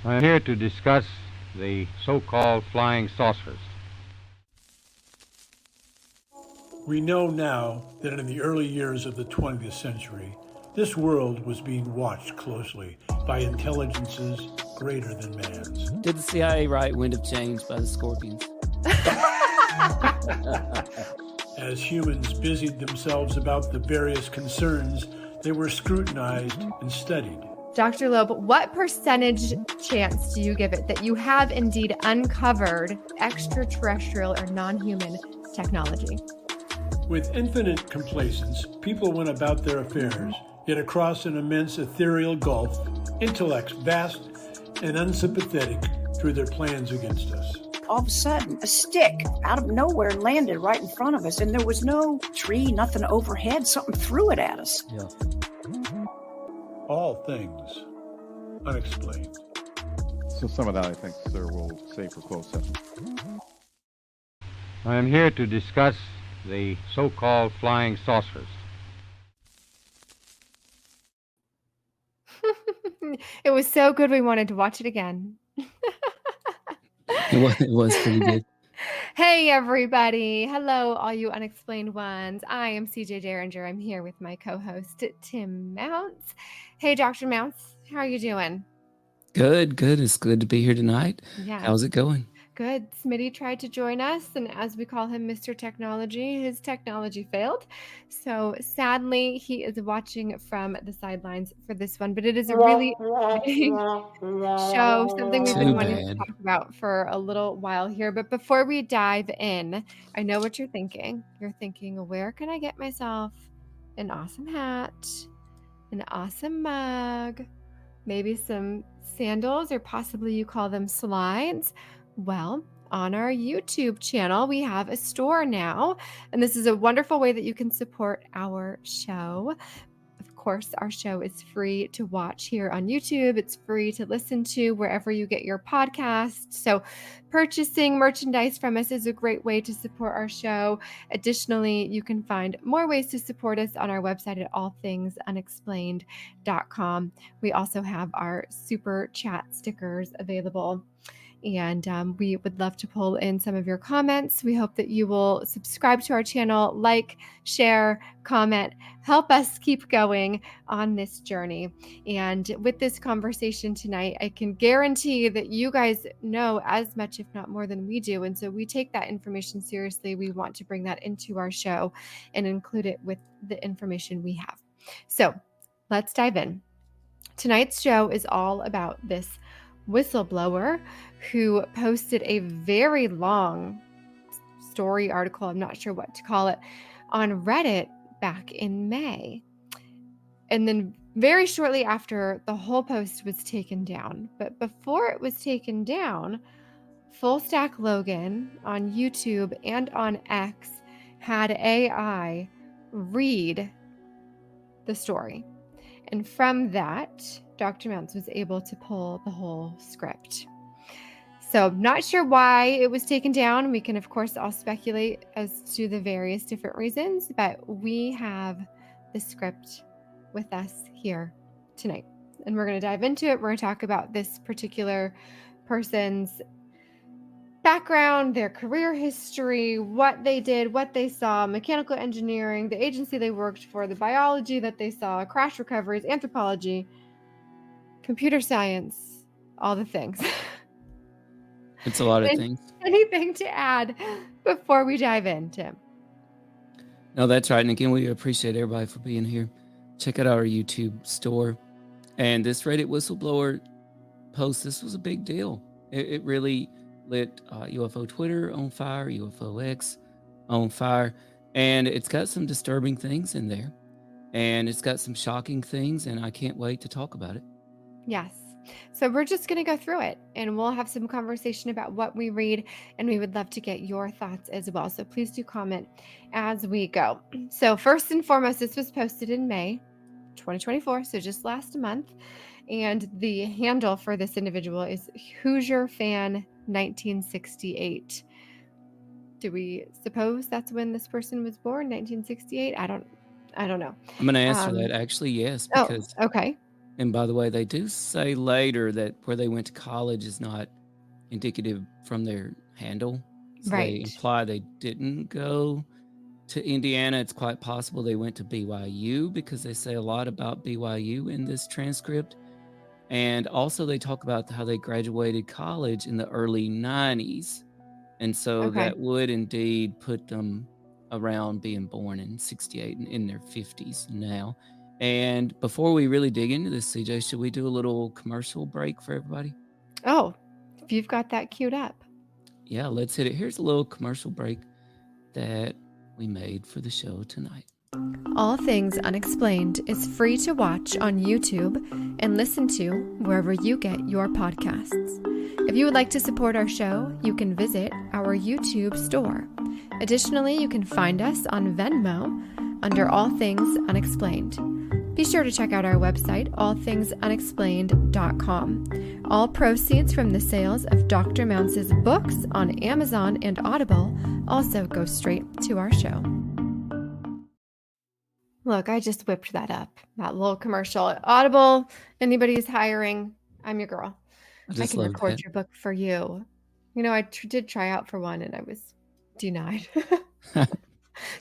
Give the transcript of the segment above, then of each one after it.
I'm here to discuss the so-called flying saucers. We know now that in the early years of the 20th century, this world was being watched closely by intelligences greater than man's. Did the CIA write Wind of Change by the Scorpions? As humans busied themselves about the various concerns, they were scrutinized and studied. Dr. Loeb, what percentage chance do you give it that you have indeed uncovered extraterrestrial or non-human technology? With infinite complacence, people went about their affairs, yet across an immense ethereal gulf, intellects vast and unsympathetic drew their plans against us. All of a sudden, a stick out of nowhere landed right in front of us, and there was no tree, nothing overhead. Something threw it at us. Yeah. All Things Unexplained. So some of that, I think, sir, we'll save for closed session. I am here to discuss the so-called flying saucers. It was so good we wanted to watch it again. It was pretty good. Hey, everybody. Hello, all you unexplained ones. I am CJ Derringer. I'm here with my co-host, Tim Mounts. Hey, Dr. Mounts. How are you doing? Good. It's good to be here tonight. Yeah. How's it going? Good. Smitty tried to join us, and as we call him Mr. Technology, his technology failed. So sadly, he is watching from the sidelines for this one, but it is a really big show, something we've been wanting to talk about for a little while here. But before we dive in, I know what you're thinking. You're thinking, where can I get myself an awesome hat, an awesome mug, maybe some sandals, or possibly you call them slides? Well, on our YouTube channel, we have a store now, and this is a wonderful way that you can support our show. Of course, our show is free to watch here on YouTube. It's free to listen to wherever you get your podcasts. So purchasing merchandise from us is a great way to support our show. Additionally, you can find more ways to support us on our website at allthingsunexplained.com. We also have our super chat stickers available. And we would love to pull in some of your comments. We hope that you will subscribe to our channel, like, share, comment, help us keep going on this journey. And with this conversation tonight, I can guarantee that you guys know as much, if not more, than we do. And so we take that information seriously. We want to bring that into our show and include it with the information we have. So let's dive in. Tonight's show is all about this whistleblower who posted a very long story article, I'm not sure what to call it, on Reddit back in May. And then very shortly after, the whole post was taken down. But before it was taken down, Full Stack Logan on YouTube and on X had AI read the story. And from that, Dr. Mounts was able to pull the whole script. So not sure why it was taken down. We can, of course, all speculate as to the various different reasons, but we have the script with us here tonight. And we're going to dive into it. We're going to talk about this particular person's background, their career history, what they did, what they saw, mechanical engineering, the agency they worked for, the biology that they saw, crash recoveries, anthropology, computer science, all the things. It's a lot of things. Anything to add before we dive in, Tim? No, that's right. And again, we appreciate everybody for being here. Check out our YouTube store. And this Reddit whistleblower post, this was a big deal. It really lit UFO Twitter on fire, UFO X on fire. And it's got some disturbing things in there. And it's got some shocking things. And I can't wait to talk about it. Yes. So we're just going to go through it, and we'll have some conversation about what we read, and we would love to get your thoughts as well. So please do comment as we go. So first and foremost, this was posted in May 2024, so just last month. And the handle for this individual is Hoosier Fan 1968. Do we suppose that's when this person was born, 1968? I don't know. I'm going to answer that. Actually, yes. Because okay. And by the way, they do say later that where they went to college is not indicative from their handle. So they Right. imply they didn't go to Indiana. It's quite possible they went to BYU because they say a lot about BYU in this transcript. And also they talk about how they graduated college in the early 90s. And so Okay. that would indeed put them around being born in 68 and in their 50s now. And before we really dig into this, CJ, should we do a little commercial break for everybody? Oh, if you've got that queued up. Yeah, let's hit it. Here's a little commercial break that we made for the show tonight. All Things Unexplained is free to watch on YouTube and listen to wherever you get your podcasts. If you would like to support our show, you can visit our YouTube store. Additionally, you can find us on Venmo under All Things Unexplained. Be sure to check out our website, allthingsunexplained.com. All proceeds from the sales of Dr. Mounce's books on Amazon and Audible also go straight to our show. Look, I just whipped that up, that little commercial. Audible, anybody who's hiring, I'm your girl. I can record your book for you. You know, I did try out for one and I was denied.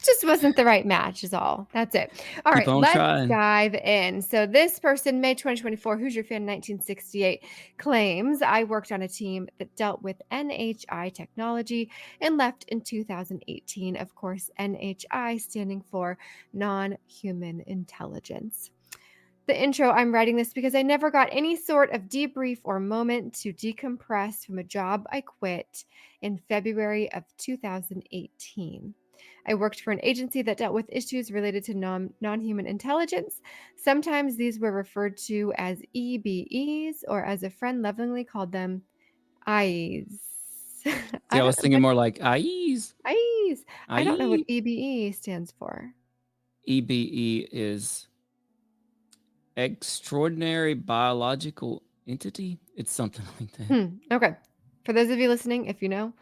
Just wasn't the right match is all. That's it. All right, let's dive in. So this person, May 2024, Who's Your Fan 1968, claims I worked on a team that dealt with NHI technology and left in 2018. Of course, NHI standing for non-human intelligence. The intro, I'm writing this because I never got any sort of debrief or moment to decompress from a job I quit in February of 2018. I worked for an agency that dealt with issues related to non-human intelligence. Sometimes these were referred to as EBEs, or as a friend lovingly called them, IEs. I was thinking more like IEs. IEs. I don't know what EBE stands for. EBE is Extraordinary Biological Entity. It's something like that. Okay. For those of you listening, if you know,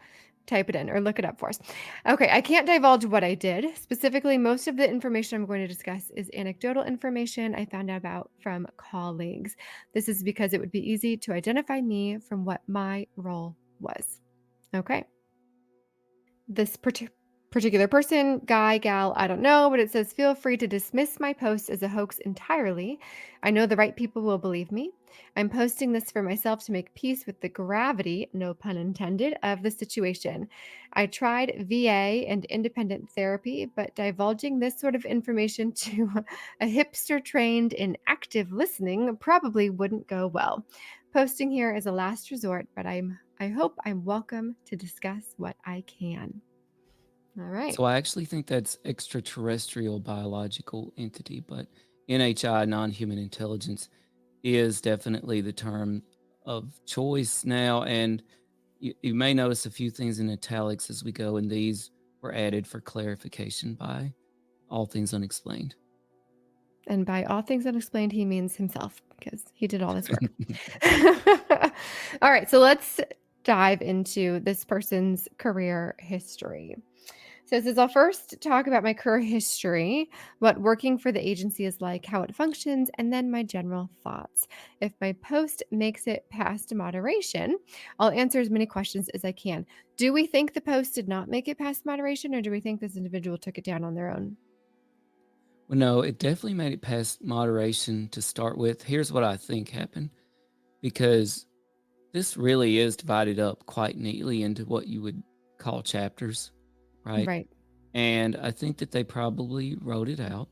type it in or look it up for us. Okay, I can't divulge what I did. Specifically, most of the information I'm going to discuss is anecdotal information I found out about from colleagues. This is because it would be easy to identify me from what my role was. Okay. This particular person, guy, gal, I don't know, but it says, feel free to dismiss my post as a hoax entirely. I know the right people will believe me. I'm posting this for myself to make peace with the gravity, no pun intended, of the situation. I tried VA and independent therapy, but divulging this sort of information to a hipster trained in active listening probably wouldn't go well. Posting here is a last resort, but I hope I'm welcome to discuss what I can. All right. So I actually think that's extraterrestrial biological entity, but NHI, non-human intelligence, is definitely the term of choice now. And you may notice a few things in italics as we go, and these were added for clarification by All Things Unexplained. And by All Things Unexplained, he means himself, because he did all this work. All right, so let's dive into this person's career history. So it says, I'll first talk about my career history, what working for the agency is like, how it functions, and then my general thoughts. If my post makes it past moderation, I'll answer as many questions as I can. Do we think the post did not make it past moderation, or do we think this individual took it down on their own? Well, no, it definitely made it past moderation to start with. Here's what I think happened, because this really is divided up quite neatly into what you would call chapters. Right. And I think that they probably wrote it out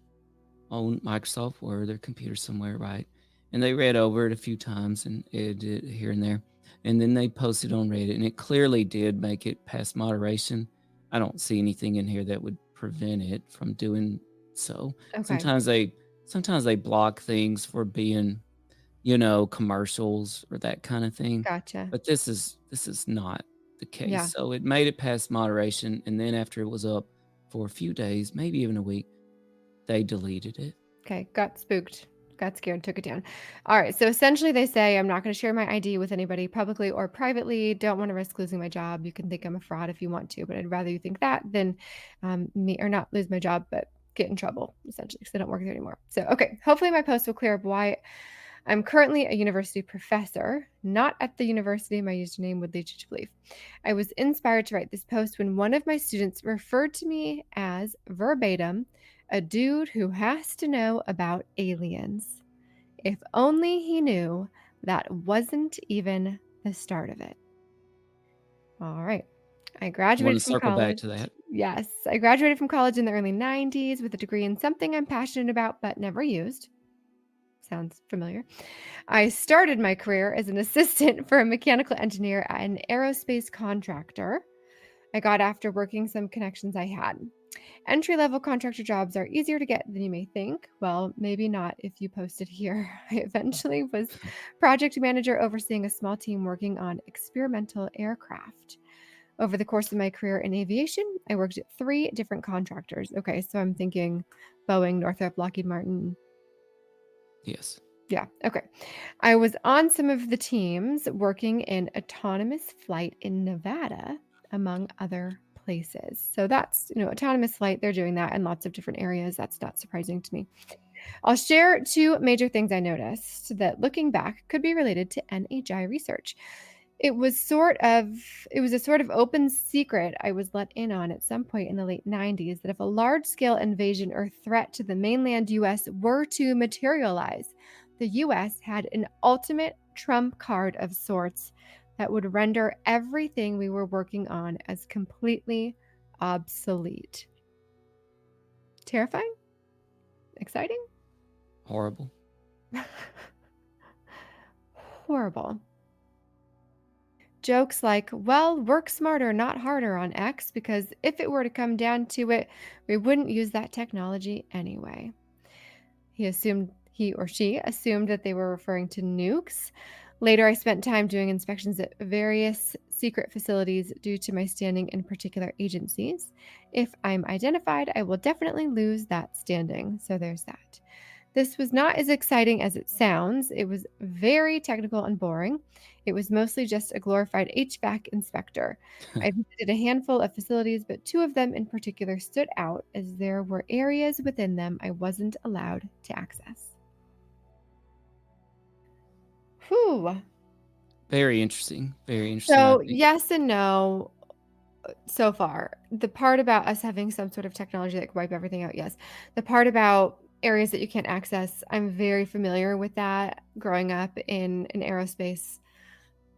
on Microsoft Word, their computer somewhere, right? And they read over it a few times and edited it here and there. And then they posted on Reddit, and it clearly did make it past moderation. I don't see anything in here that would prevent it from doing so. Okay. Sometimes they block things for being, commercials or that kind of thing. Gotcha. But this is not the case. Yeah. So it made it past moderation, and then after it was up for a few days, maybe even a week, they deleted it. Okay, got spooked, got scared, took it down. All right, so essentially they say, I'm not going to share my ID with anybody publicly or privately, don't want to risk losing my job. You can think I'm a fraud if you want to, but I'd rather you think that than me, or not lose my job, but get in trouble, essentially, because I don't work there anymore. So, okay, hopefully my post will clear up why I'm currently a university professor, not at the university my username would lead you to believe. I was inspired to write this post when one of my students referred to me as, verbatim, a dude who has to know about aliens. If only he knew that wasn't even the start of it. All right. I Want graduated to from circle back college. to that? Yes, I graduated from college in the early 90s with a degree in something I'm passionate about but never used. Sounds familiar. I started my career as an assistant for a mechanical engineer at an aerospace contractor. I got after working some connections I had. Entry-level contractor jobs are easier to get than you may think. Well, maybe not if you posted here. I eventually was project manager overseeing a small team working on experimental aircraft. Over the course of my career in aviation, I worked at 3 different contractors. Okay, so I'm thinking Boeing, Northrop, Lockheed Martin. Yes. Yeah, okay. I was on some of the teams working in autonomous flight in Nevada, among other places. So that's, autonomous flight, they're doing that in lots of different areas. That's not surprising to me. I'll share 2 major things I noticed that, looking back, could be related to NHI research. It was a sort of open secret I was let in on at some point in the late 90s that if a large-scale invasion or threat to the mainland US were to materialize, the US had an ultimate trump card of sorts that would render everything we were working on as completely obsolete. Terrifying? Exciting? Horrible. Horrible. Jokes like, well, work smarter, not harder on X, because if it were to come down to it, we wouldn't use that technology anyway. He or she assumed that they were referring to nukes. Later, I spent time doing inspections at various secret facilities due to my standing in particular agencies. If I'm identified, I will definitely lose that standing. So there's that. This was not as exciting as it sounds. It was very technical and boring. It was mostly just a glorified HVAC inspector. I visited a handful of facilities, but 2 of them in particular stood out as there were areas within them I wasn't allowed to access. Whew. Very interesting. Very interesting. So, yes and no so far. The part about us having some sort of technology that could wipe everything out, yes. The part about areas that you can't access, I'm very familiar with that growing up in an aerospace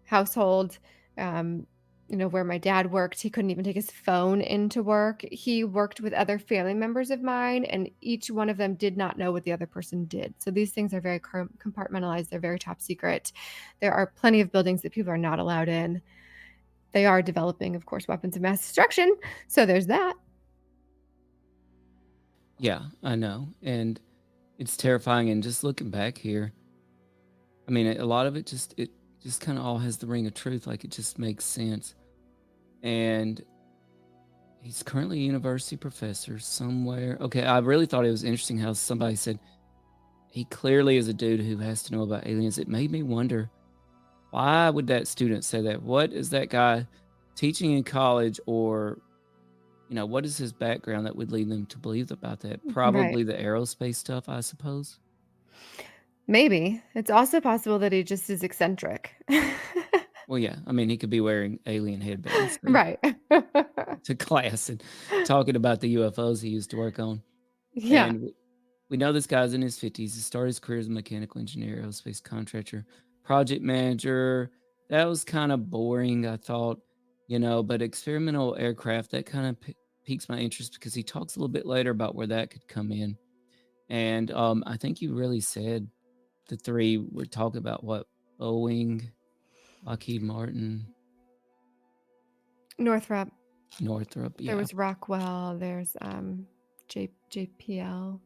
household. Where my dad worked, he couldn't even take his phone into work. He worked with other family members of mine, and each one of them did not know what the other person did. So these things are very compartmentalized. They're very top secret. There are plenty of buildings that people are not allowed in. They are developing, of course, weapons of mass destruction. So there's that. Yeah, I know. And it's terrifying. And just looking back here, I mean, a lot of it just kind of all has the ring of truth. Like, it just makes sense. And he's currently a university professor somewhere. Okay, I really thought it was interesting how somebody said he clearly is a dude who has to know about aliens. It made me wonder, why would that student say that? What is that guy teaching in college, or what is his background that would lead them to believe about that? Probably the aerospace stuff, I suppose. Maybe. It's also possible that he just is eccentric. Well, yeah. I mean, he could be wearing alien headbands right. to class and talking about the UFOs he used to work on. Yeah. And we know this guy's in his 50s. He started his career as a mechanical engineer, aerospace contractor, project manager. That was kind of boring, I thought, but experimental aircraft, that kind of piques my interest because he talks a little bit later about where that could come in. And I think you really said the 3 were talking about what? Boeing, Lockheed Martin, Northrop. Yeah. There was Rockwell. There's JPL.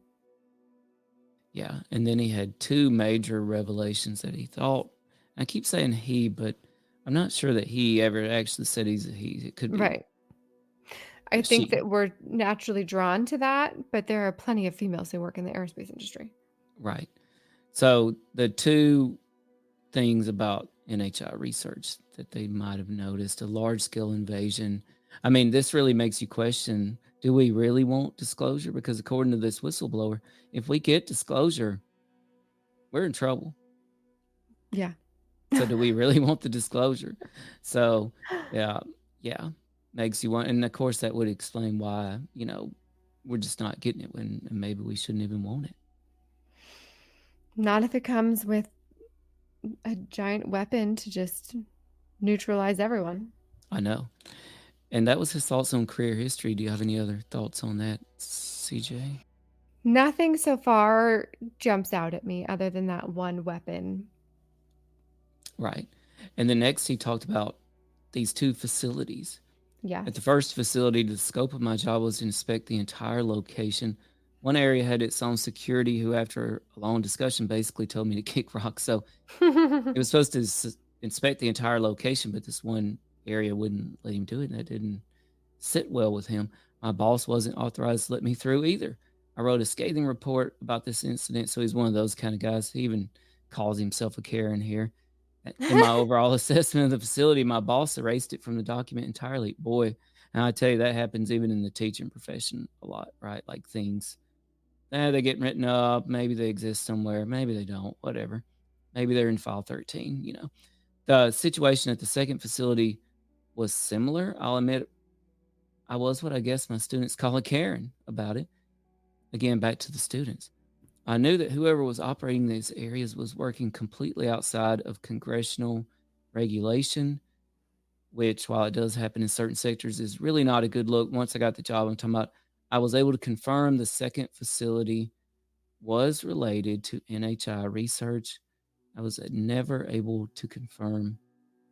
Yeah, and then he had 2 major revelations that he thought. I keep saying he, but I'm not sure that he ever actually said he's a he. It could be right. I think that we're naturally drawn to that, but there are plenty of females who work in the aerospace industry. Right. So the 2 things about NHI research that they might have noticed: a large-scale invasion. I mean, this really makes you question, do we really want disclosure? Because according to this whistleblower, if we get disclosure, we're in trouble. Yeah. So do we really want the disclosure? So yeah, makes you want, and of course that would explain why, we're just not getting it when maybe we shouldn't even want it. Not if it comes with a giant weapon to just neutralize everyone. I know. And that was his thoughts on career history. Do you have any other thoughts on that, CJ? Nothing so far jumps out at me other than that one weapon. Right. And then next he talked about these two facilities. Yeah. At the first facility, the scope of my job was to inspect the entire location. One area had its own security who, after a long discussion, basically told me to kick rocks. So it was supposed to inspect the entire location, but this one area wouldn't let him do it, and that didn't sit well with him. My boss wasn't authorized to let me through either. I wrote a scathing report about this incident, so he's one of those kind of guys. He even calls himself a Karen here. In my overall assessment of the facility, my boss erased it from the document entirely. Boy, and I tell you, that happens even in the teaching profession a lot, right? Like things, they get written up. Maybe they exist somewhere. Maybe they don't, whatever. Maybe they're in file 13, The situation at the second facility was similar. I'll admit I was what I guess my students call a Karen about it. Again, back to the students. I knew that whoever was operating these areas was working completely outside of congressional regulation, which, while it does happen in certain sectors, is really not a good look. Once I got the job, I'm talking about, I was able to confirm the second facility was related to NHI research. I was never able to confirm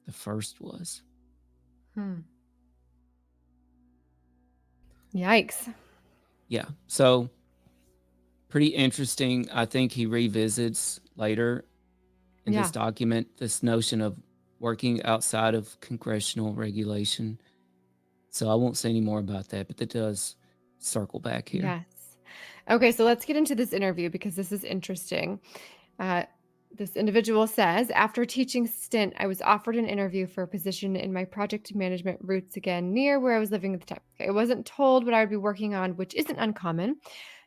the first was. Yikes. Yeah. So pretty interesting. I think he revisits later in this document this notion of working outside of congressional regulation. So I won't say any more about that, but that does circle back here. Yes. Okay, so let's get into this interview because this is interesting. This individual says, after a teaching stint, I was offered an interview for a position in my project management roots again, near where I was living at the time. I wasn't told what I would be working on, which isn't uncommon.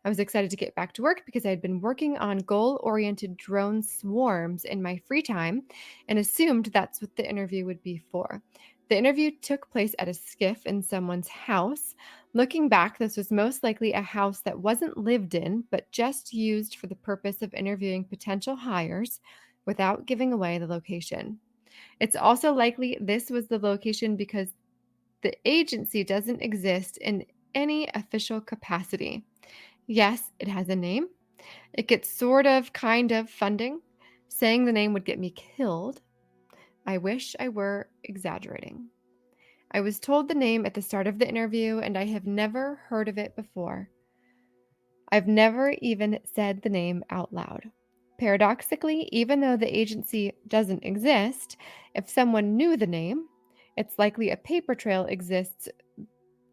I was excited to get back to work because I had been working on goal-oriented drone swarms in my free time and assumed that's what the interview would be for. The interview took place at a skiff in someone's house. Looking back, this was most likely a house that wasn't lived in, but just used for the purpose of interviewing potential hires without giving away the location. It's also likely this was the location because the agency doesn't exist in any official capacity. Yes, it has a name. It gets sort of, kind of funding. Saying the name would get me killed. I wish I were exaggerating. I was told the name at the start of the interview, and I have never heard of it before. I've never even said the name out loud. Paradoxically, even though the agency doesn't exist, if someone knew the name, it's likely a paper trail exists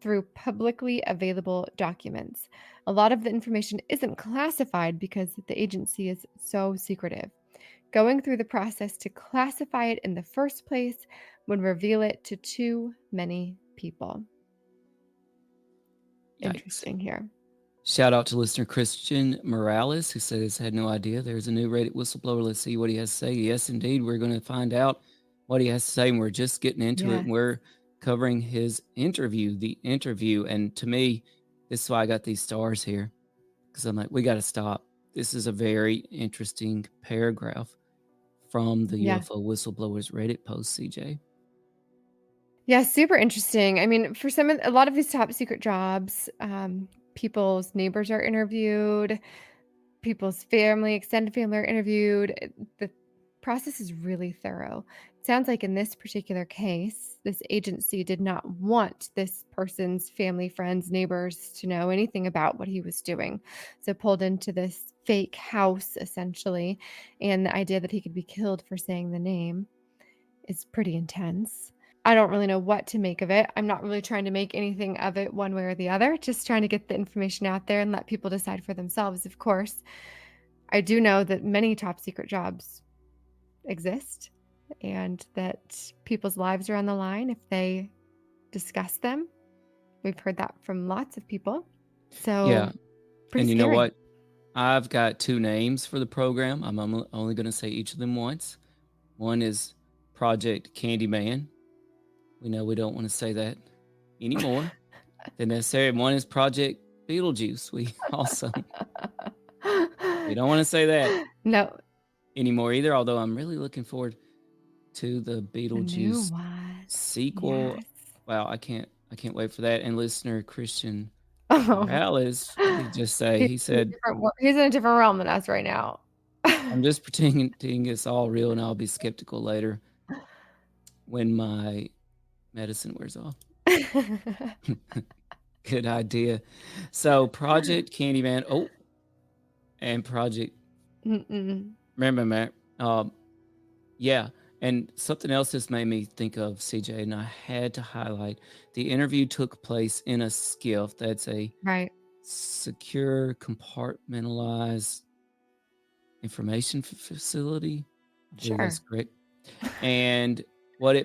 through publicly available documents. A lot of the information isn't classified because the agency is so secretive. Going through the process to classify it in the first place would reveal it to too many people. Yikes. Interesting here. Shout out to listener Christian Morales, who says, had no idea there's a new Reddit whistleblower. Let's see what he has to say. Yes, indeed. We're going to find out what he has to say, and we're just getting into it. And we're covering his interview, the interview. And to me, this is why I got these stars here, because I'm like, we got to stop. This is a very interesting paragraph from the UFO whistleblowers Reddit post, CJ. Yeah, super interesting. I mean, for a lot of these top secret jobs, people's neighbors are interviewed, people's family, extended family are interviewed. The process is really thorough. It sounds like in this particular case, this agency did not want this person's family, friends, neighbors to know anything about what he was doing. So pulled into this fake house, essentially, and the idea that he could be killed for saying the name is pretty intense. I don't really know what to make of it. I'm not really trying to make anything of it one way or the other, just trying to get the information out there and let people decide for themselves, of course. I do know that many top secret jobs exist and that people's lives are on the line if they discuss them. We've heard that from lots of people. So, yeah. And you scary. know what? I've got two names for the program. I'm only going to say each of them once. One is Project Candyman. We know we don't want to say that anymore than necessary. And one is Project Beetlejuice. We don't want to say that No, anymore either, although I'm really looking forward to the the new Beetlejuice one. sequel. Yes. Wow, I can't wait for that. And listener Christian Oh, Morales, what did he just say? He said, he's in a different realm than us right now. I'm just pretending it's all real and I'll be skeptical later when my medicine wears off. Good idea. So Project Candyman. Oh, and Project. Remember, Matt? Yeah. And something else this made me think of, CJ, and I had to highlight. The interview took place in a skiff. That's a Right. secure, compartmentalized information facility. I believe that's Sure. correct. And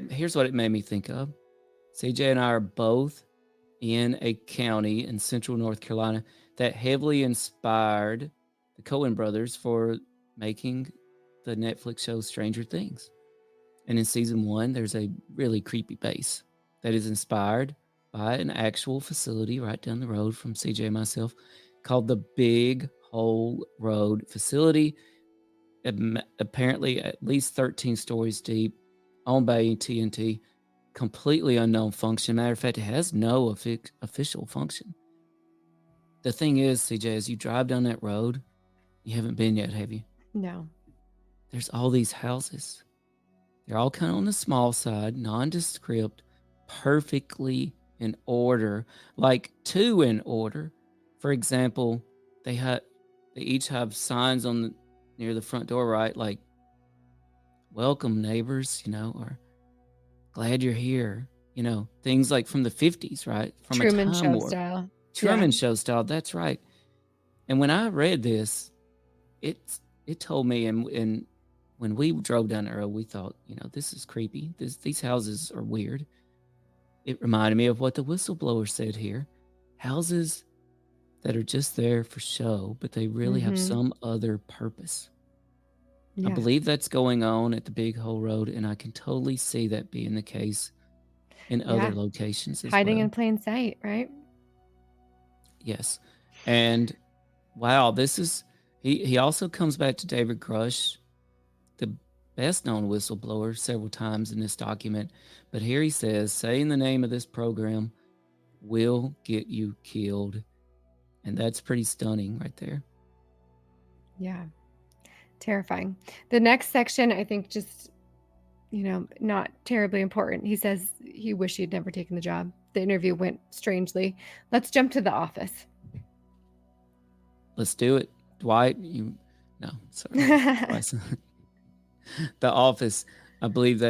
here's what it made me think of. CJ and I are both in a county in central North Carolina that heavily inspired the Coen brothers for making the Netflix show Stranger Things. And in season 1, there's a really creepy base that is inspired by an actual facility right down the road from CJ and myself called the Big Hole Road Facility. Apparently at least 13 stories deep, owned by AT&T, completely unknown function. Matter of fact, it has no official function. The thing is, CJ, as you drive down that road, you haven't been yet, have you? No. There's all these houses. They're all kind of on the small side, nondescript, perfectly in order, like 2 in order. For example, they each have signs near the front door, right? Like, welcome neighbors, or glad you're here. Things like from the 50s, right? From Truman a time Show warp. style. Truman Show style, that's right. And when I read this, it told me, and when we drove down the road, we thought, this is creepy. These houses are weird. It reminded me of what the whistleblower said here. Houses that are just there for show, but they really have some other purpose. Yeah. I believe that's going on at the Big Hole Road, and I can totally see that being the case in other locations as Hiding well. in plain sight, right? Yes. And wow, he also comes back to David Grush, the best known whistleblower, several times in this document. But here he says, saying the name of this program will get you killed. And that's pretty stunning right there. Yeah. Terrifying. The next section, I think, just, not terribly important. He says he wished he'd never taken the job. The interview went strangely. Let's jump to the office. Let's do it. Dwight, sorry. The office, I believe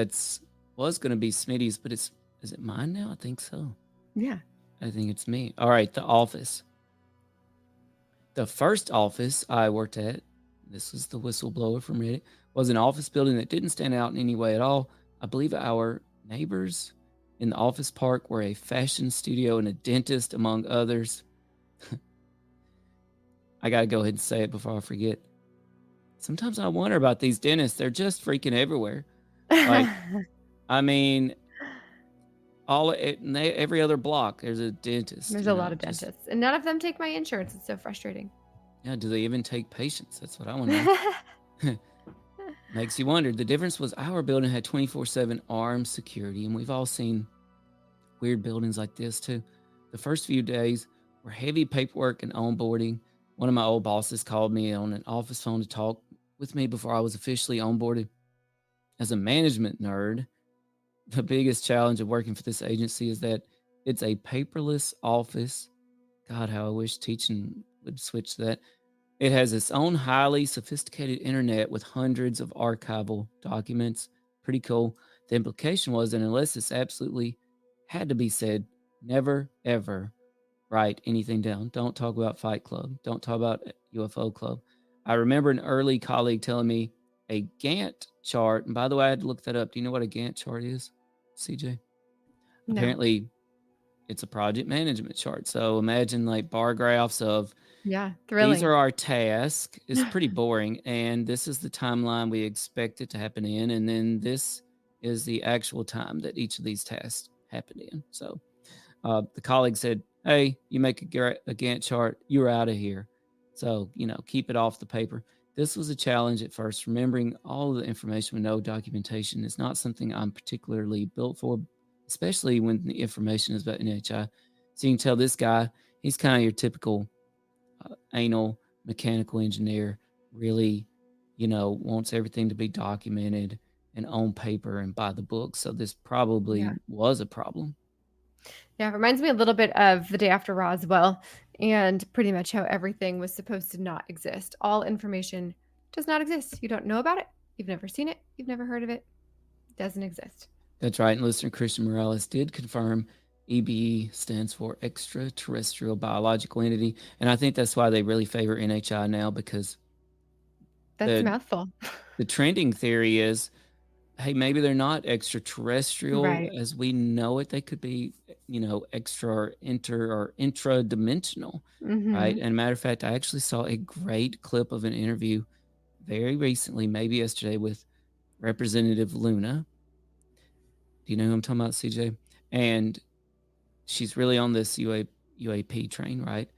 was going to be Smitty's, but is it mine now? I think so. Yeah. I think it's me. All right, the office. The first office I worked at, this was the whistleblower from Reddit, was an office building that didn't stand out in any way at all. I believe our neighbors in the office park were a fashion studio and a dentist, among others. I got to go ahead and say it before I forget. Sometimes I wonder about these dentists. They're just freaking everywhere. Like, I mean, every other block, there's a dentist. There's a lot of dentists, and none of them take my insurance. It's so frustrating. Yeah, do they even take patients? That's what I want to know. Makes you wonder. The difference was our building had 24/7 armed security, and we've all seen weird buildings like this too. The first few days were heavy paperwork and onboarding. One of my old bosses called me on an office phone to talk with me before I was officially onboarded. As a management nerd, the biggest challenge of working for this agency is that it's a paperless office. God, how I wish teaching would switch to that. It has its own highly sophisticated internet with hundreds of archival documents. Pretty cool. The implication was that unless this absolutely had to be said, never, ever write anything down. Don't talk about Fight Club. Don't talk about UFO Club. I remember an early colleague telling me a Gantt chart, and by the way, I had to look that up. Do you know what a Gantt chart is, CJ? No. Apparently, it's a project management chart. So imagine like bar graphs of Yeah, these thrilling. are our tasks. It's pretty boring. And this is the timeline we expect it to happen in. And then this is the actual time that each of these tasks happened in. So the colleague said, hey, you make a Gantt chart, you're out of here. So, keep it off the paper. This was a challenge at first. Remembering all of the information with no documentation is not something I'm particularly built for, especially when the information is about NHI. So you can tell this guy, he's kind of your typical anal mechanical engineer, really, wants everything to be documented and on paper and by the book. So this probably was a problem. Yeah, it reminds me a little bit of The Day After Roswell and pretty much how everything was supposed to not exist. All information does not exist. You don't know about it. You've never seen it. You've never heard of it. It doesn't exist. That's right. And listener Christian Morales did confirm EBE stands for Extraterrestrial Biological Entity. And I think that's why they really favor NHI now, because that's a mouthful. The trending theory is, hey, maybe they're not extraterrestrial as we know it. They could be, extra or intra-dimensional, right? And matter of fact, I actually saw a great clip of an interview very recently, maybe yesterday, with Representative Luna. Do you know who I'm talking about, CJ? And she's really on this UAP train, right?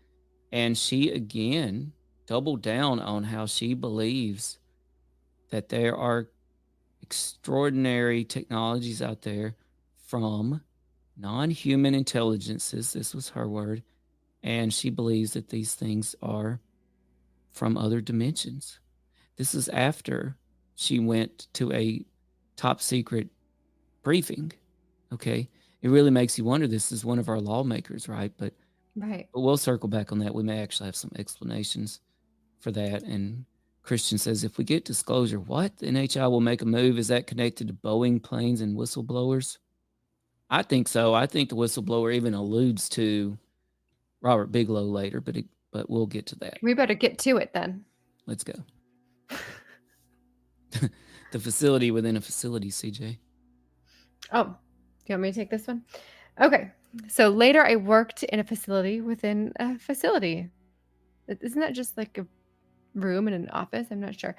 And she, again, doubled down on how she believes that there are extraordinary technologies out there from non-human intelligences. This was her word. And she believes that these things are from other dimensions. This is after she went to a top secret briefing. Okay. It really makes you wonder. This is one of our lawmakers, right? But we'll circle back on that. We may actually have some explanations for that. And Christian says, if we get disclosure, what? The NHI will make a move. Is that connected to Boeing planes and whistleblowers? I think so. I think the whistleblower even alludes to Robert Bigelow later, but we'll get to that. We better get to it then. Let's go. The facility within a facility, CJ. Oh, do you want me to take this one? Okay. So later I worked in a facility within a facility. Isn't that just like a room in an office? I'm not sure.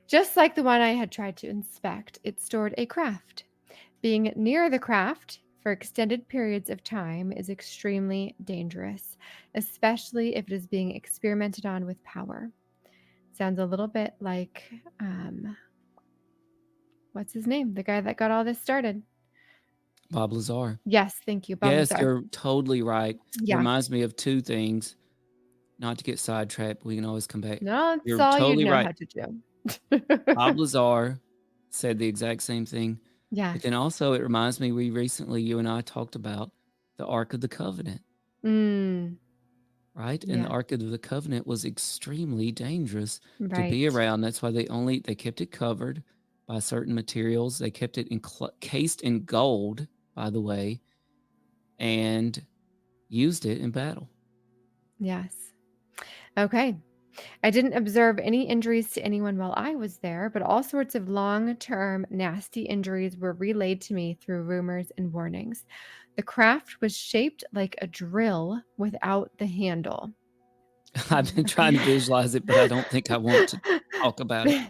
Just like the one I had tried to inspect, it stored a craft. Being near the craft for extended periods of time is extremely dangerous, especially if it is being experimented on with power. Sounds a little bit like, what's his name? The guy that got all this started. Bob Lazar. Yes, thank you, Bob Yes, Lazar. you're totally right. Yeah. It reminds me of two things. Not to get sidetracked, we can always come back. No, You're all totally you know right. how to do. Bob Lazar said the exact same thing. Yeah. But then also it reminds me, you and I talked about the Ark of the Covenant. Right? And the Ark of the Covenant was extremely dangerous to be around. That's why they kept it covered by certain materials. They kept it encased in gold, by the way, and used it in battle. Yes. Okay. I didn't observe any injuries to anyone while I was there, but all sorts of long-term nasty injuries were relayed to me through rumors and warnings. The craft was shaped like a drill without the handle. I've been trying to visualize it, but I don't think I want to talk about it.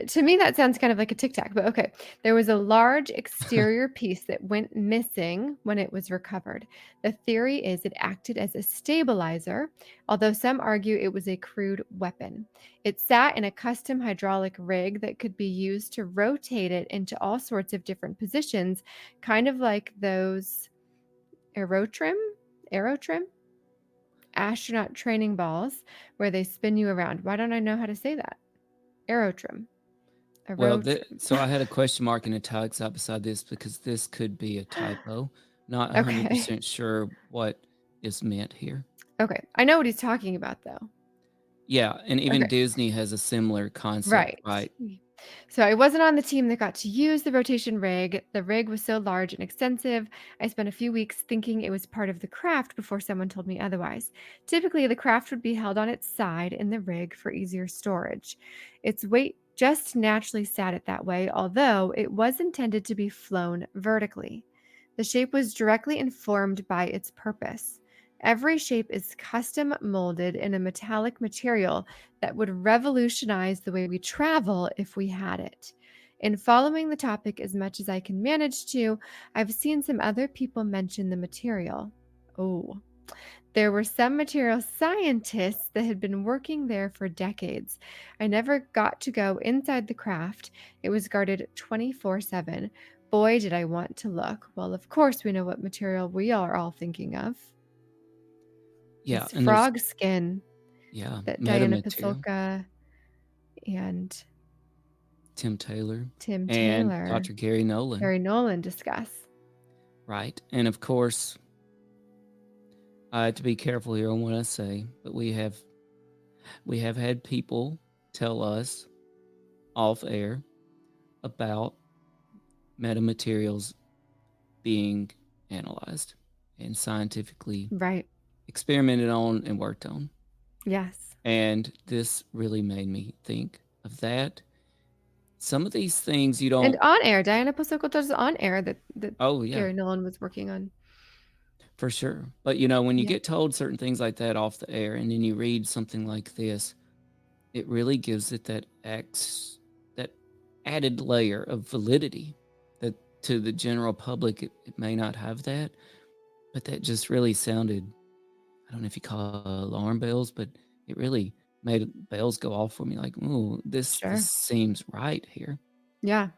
To me, that sounds kind of like a Tic Tac, but okay. There was a large exterior piece that went missing when it was recovered. The theory is it acted as a stabilizer, although some argue it was a crude weapon. It sat in a custom hydraulic rig that could be used to rotate it into all sorts of different positions, kind of like those aerotrim astronaut training balls where they spin you around. Why don't I know how to say that? Aerotrim. Well, so I had a question mark in italics out beside this because this could be a typo. Not 100% sure what is meant here. Okay. I know what he's talking about, though. Yeah, and even Disney has a similar concept, right? So I wasn't on the team that got to use the rotation rig. The rig was so large and extensive, I spent a few weeks thinking it was part of the craft before someone told me otherwise. Typically, the craft would be held on its side in the rig for easier storage. Its weight just naturally sat it that way, although it was intended to be flown vertically. The shape was directly informed by its purpose. Every shape is custom molded in a metallic material that would revolutionize the way we travel if we had it. In following the topic as much as I can manage to, I've seen some other people mention the material. Oh. There were some material scientists that had been working there for decades. I never got to go inside the craft. It was guarded 24/7. Boy, did I want to look. Well, of course, we know what material we are all thinking of. Yeah, This and there's frog skin that Diana metamaterial, Pasulka and Tim Taylor, Tim and Taylor, Dr. Gary Nolan, Gary Nolan discuss. right? And of course, I have to be careful here on what I say, but we have had people tell us off air about metamaterials being analyzed and scientifically Right. experimented on and worked on. Yes. And this really made me think of that. Some of these things you don't. And on air, Diana Pasulka does on air that Oh, yeah, Gary Nolan was working on. for sure. But when you Yeah. get told certain things like that off the air and then you read something like this, it really gives it that added layer of validity that to the general public it may not have that. But that just really sounded, I don't know if you call it alarm bells, but it really made bells go off for me like, ooh, this Sure. seems right here. Yeah.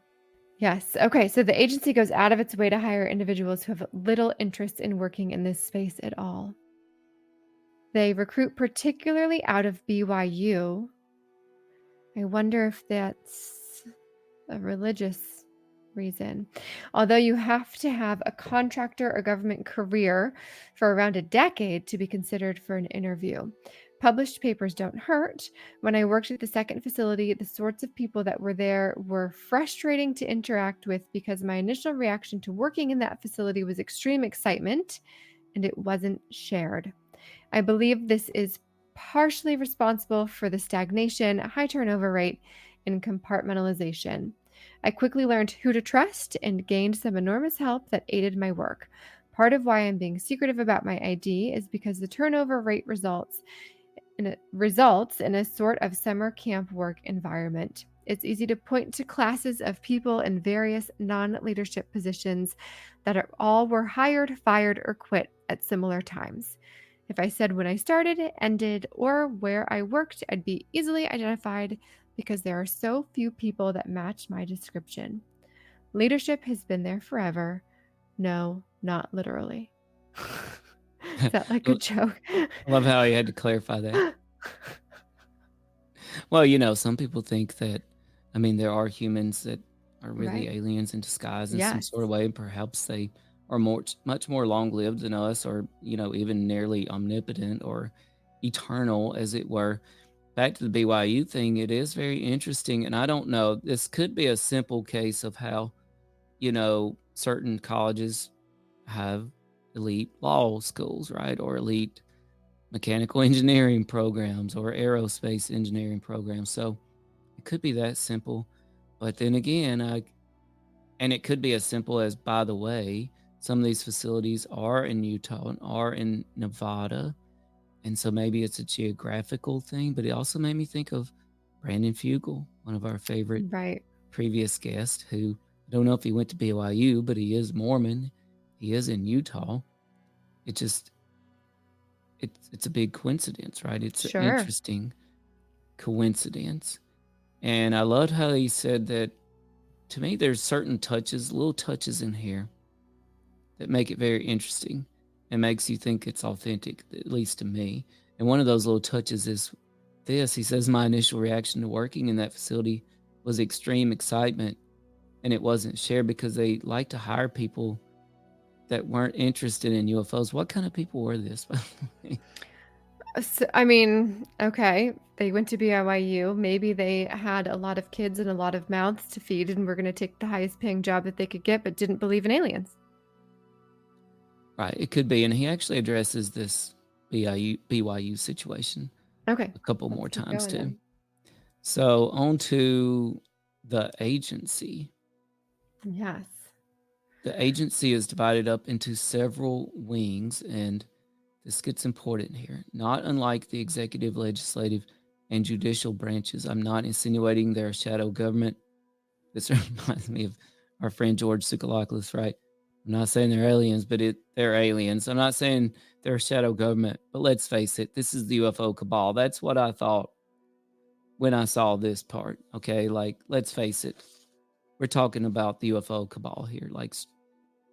Yes. Okay. So the agency goes out of its way to hire individuals who have little interest in working in this space at all. They recruit particularly out of BYU. I wonder if that's a religious reason. Although you have to have a contractor or government career for around a decade to be considered for an interview. Published papers don't hurt. When I worked at the second facility, the sorts of people that were there were frustrating to interact with because my initial reaction to working in that facility was extreme excitement, and it wasn't shared. I believe this is partially responsible for the stagnation, high turnover rate, and compartmentalization. I quickly learned who to trust and gained some enormous help that aided my work. Part of why I'm being secretive about my ID is because the turnover rate results in a sort of summer camp work environment. It's easy to point to classes of people in various non-leadership positions that all were hired, fired, or quit at similar times. If I said when I started, ended, or where I worked, I'd be easily identified because there are so few people that match my description. Leadership has been there forever. No, not literally. Is that like a joke? I love how he had to clarify that. Well, some people think that, there are humans that are really Right. aliens in disguise in some Yes. sort of way, and perhaps they are much more long-lived than us, or, even nearly omnipotent or eternal, as it were. Back to the BYU thing, it is very interesting, and I don't know, this could be a simple case of how, certain colleges have elite law schools, right? Or elite mechanical engineering programs or aerospace engineering programs. So it could be that simple. But then again, and it could be as simple as, by the way, some of these facilities are in Utah and are in Nevada. And so maybe it's a geographical thing, but it also made me think of Brandon Fugel, one of our favorite Right. previous guests, who I don't know if he went to BYU, but he is Mormon. He is in Utah. It's a big coincidence, right? It's Sure. an interesting coincidence. And I loved how he said that, to me, there's certain little touches in here that make it very interesting and makes you think it's authentic, at least to me. And one of those little touches is this. He says, my initial reaction to working in that facility was extreme excitement, and it wasn't shared because they like to hire people that weren't interested in UFOs. What kind of people were this, by the way? So, okay, they went to BYU. Maybe they had a lot of kids and a lot of mouths to feed and were going to take the highest paying job that they could get, but didn't believe in aliens. Right, it could be. And he actually addresses this BYU situation Okay. a couple Let's more keep times going too. then. So on to the agency. Yes. The agency is divided up into several wings, and this gets important here. Not unlike the executive, legislative, and judicial branches. I'm not insinuating they're a shadow government. This reminds me of our friend George Tsoukalakis, right? I'm not saying they're aliens, but they're aliens. I'm not saying they're a shadow government, but let's face it, this is the UFO cabal. That's what I thought when I saw this part, okay? Like, let's face it. We're talking about the UFO cabal here, like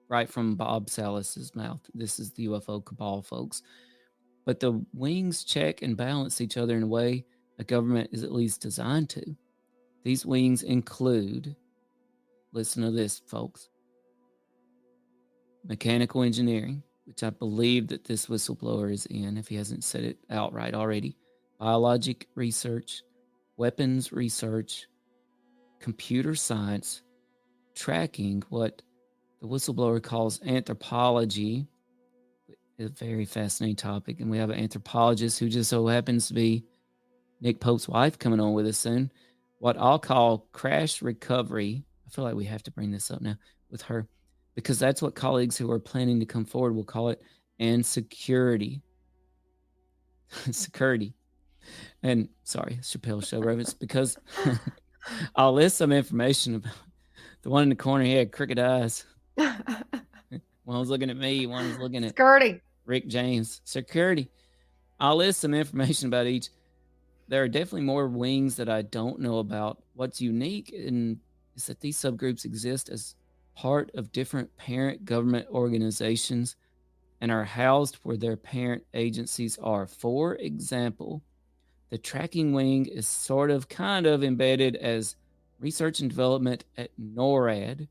right from Bob Salas's mouth. This is the UFO cabal, folks. But the wings check and balance each other in a way a government is at least designed to. These wings include, listen to this, folks, mechanical engineering, which I believe that this whistleblower is in, if he hasn't said it outright already, biologic research, weapons research, computer science, tracking, what the whistleblower calls anthropology, a very fascinating topic. And we have an anthropologist who just so happens to be Nick Pope's wife coming on with us soon. What I'll call crash recovery. I feel like we have to bring this up now with her, because that's what colleagues who are planning to come forward will call it, and security. Security. And sorry, Chappelle Show reference, because I'll list some information about the one in the corner. He had crooked eyes. One was looking at me, one was looking at Security. Rick James. Security. I'll list some information about each. There are definitely more wings that I don't know about. What's unique is that these subgroups exist as part of different parent government organizations and are housed where their parent agencies are. For example, the tracking wing is kind of embedded as research and development at NORAD.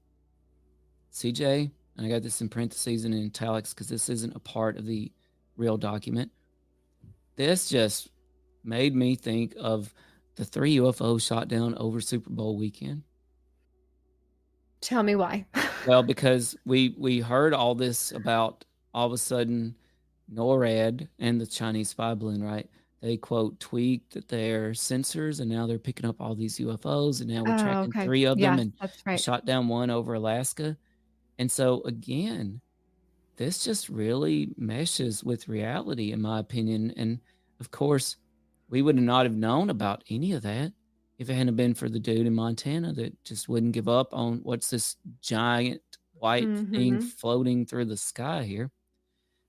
CJ, and I got this in parentheses and in italics because this isn't a part of the real document. This just made me think of the 3 UFOs shot down over Super Bowl weekend. Tell me why. Well, because we heard all this about all of a sudden NORAD and the Chinese spy balloon, right? They, quote, tweaked their sensors, and now they're picking up all these UFOs, and now we're tracking 3 of them, and that's right. shot down one over Alaska. And so, again, this just really meshes with reality, in my opinion. And, of course, we would not have known about any of that if it hadn't been for the dude in Montana that just wouldn't give up on what's this giant white thing floating through the sky here.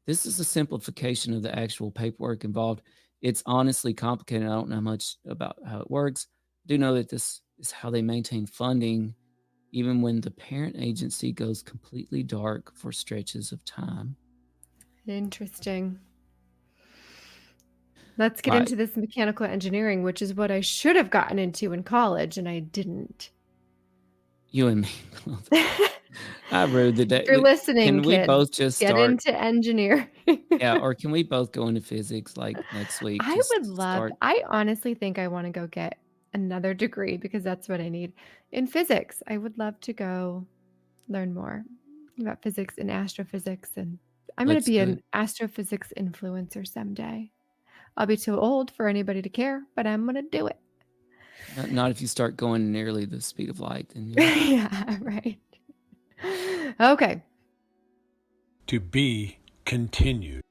This is a simplification of the actual paperwork involved. It's honestly complicated. I don't know much about how it works. I do know that this is how they maintain funding, even when the parent agency goes completely dark for stretches of time. Interesting. Let's get into this mechanical engineering, which is what I should have gotten into in college, and I didn't. You and me. I rude the day. If you're listening, can we kids, both just get start into engineering? Yeah, or can we both go into physics like next week? I Just would love. start. I honestly think I want to go get another degree because that's what I need in physics. I would love to go learn more about physics and astrophysics, and I'm going Let's to be do an it. astrophysics influencer someday. I'll be too old for anybody to care, but I'm going to do it. Not if you start going nearly the speed of light. Then Yeah, right. Okay. To be continued.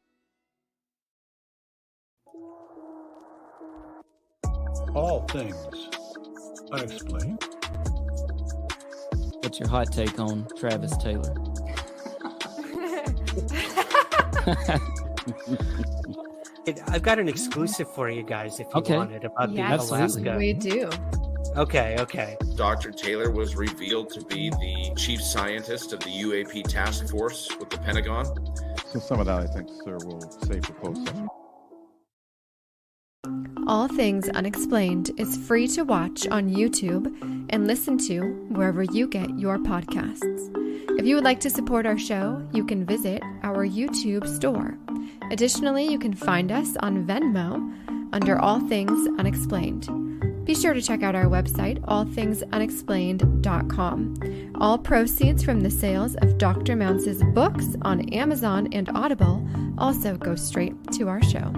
All Things Unexplained. What's your hot take on Travis Taylor? I've got an exclusive for you guys if you want it about the Yes, Alaska. we do. Okay. Dr. Taylor was revealed to be the chief scientist of the UAP task force with the Pentagon. So some of that, I think, sir, we'll save for closed session. All Things Unexplained is free to watch on YouTube and listen to wherever you get your podcasts. If you would like to support our show, you can visit our YouTube store. Additionally, you can find us on Venmo under All Things Unexplained. Be sure to check out our website, allthingsunexplained.com. All proceeds from the sales of Dr. Mounce's books on Amazon and Audible also go straight to our show.